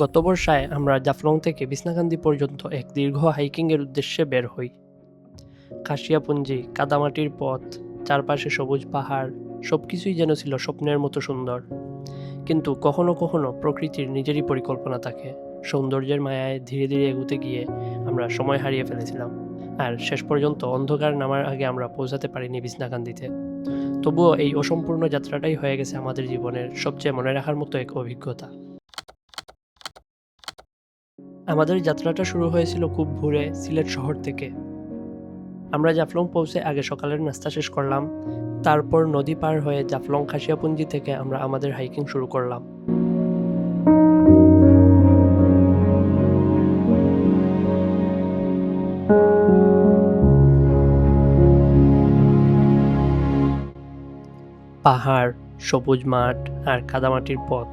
গত বর্ষায় আমরা জাফলং থেকে বিছনাকান্দি পর্যন্ত এক দীর্ঘ হাইকিংয়ের উদ্দেশ্যে বের হই। কাশিয়াপুঞ্জি, কাদামাটির পথ, চারপাশে সবুজ পাহাড়, সবকিছুই যেন ছিল স্বপ্নের মতো সুন্দর। কিন্তু কখনো কখনো প্রকৃতির নিজেরই পরিকল্পনা থাকে। সৌন্দর্যের মায়ায় ধীরে ধীরে এগুতে গিয়ে আমরা সময় হারিয়ে ফেলেছিলাম, আর শেষ পর্যন্ত অন্ধকার নামার আগে আমরা পৌঁছাতে পারিনি বিছনাকান্দিতে। তবুও এই অসম্পূর্ণ যাত্রাটাই হয়ে গেছে আমাদের জীবনের সবচেয়ে মনে রাখার মতো এক অভিজ্ঞতা। আমাদের যাত্রাটা শুরু হয়েছিল খুব ভোরে সিলেট শহর থেকে। আমরা জাফলং পৌঁছে আগে সকালের নাস্তা শেষ করলাম। তারপর নদী পার হয়ে জাফলং খাসিয়াপুঞ্জি থেকে আমরা আমাদের হাইকিং শুরু করলাম। পাহাড়, সবুজ মাঠ আর কাদামাটির পথ।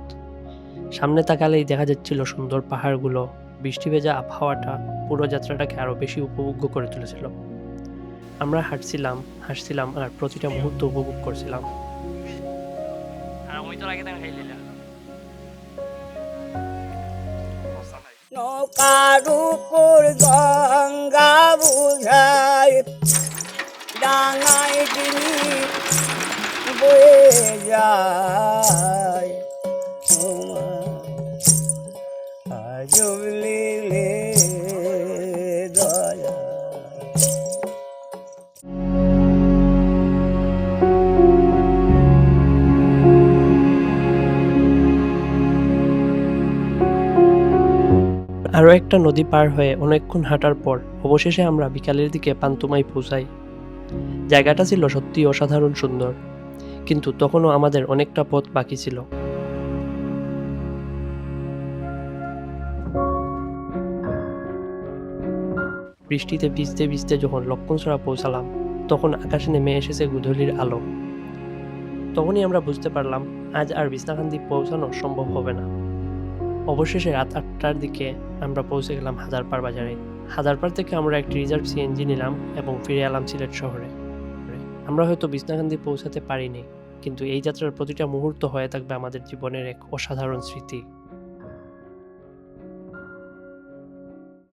সামনে তাকালেই দেখা যাচ্ছিল সুন্দর পাহাড়গুলো। বৃষ্টি ভেজা আবহাওয়াটা পুরো যাত্রাটাকে আরো বেশি উপভোগ্য করে তুলেছিল। আমরা হাঁটছিলাম, হাসছিলাম আর প্রতিটা মুহূর্ত উপভোগ করছিলাম। নৌকার উপর গঙ্গা বুঝায় ডাঙায় ডিঙি বয়ে যায় আজব লীলে দয়া। আরও একটা নদী পার হয়ে অনেকক্ষণ হাঁটার পর অবশেষে আমরা বিকালের দিকে পান্তুমায় পৌঁছাই। জায়গাটা ছিল সত্যি অসাধারণ সুন্দর, কিন্তু তখনও আমাদের অনেকটা পথ বাকি ছিল। বৃষ্টিতে ভিজতে ভিজতে যখন লক্ষণছড়া পৌঁছালাম, তখন আকাশে নেমে এসেছে গোধূলির আলো। তখনই আমরা বুঝতে পারলাম আজ আর বিছনাকান্দি পৌঁছানো সম্ভব হবে না। অবশেষে রাত 8টার দিকে আমরা পৌঁছে গেলাম হাজারপাড় বাজারে। হাজারপাড় থেকে আমরা একটি রিজার্ভ সিএনজি নিলাম এবং ফিরে এলাম সিলেট শহরে। আমরা হয়তো বিছনাকান্দি পৌঁছাতে পারিনি, কিন্তু এই যাত্রার প্রতিটা মুহূর্ত হয়ে থাকবে আমাদের জীবনের এক অসাধারণ স্মৃতি।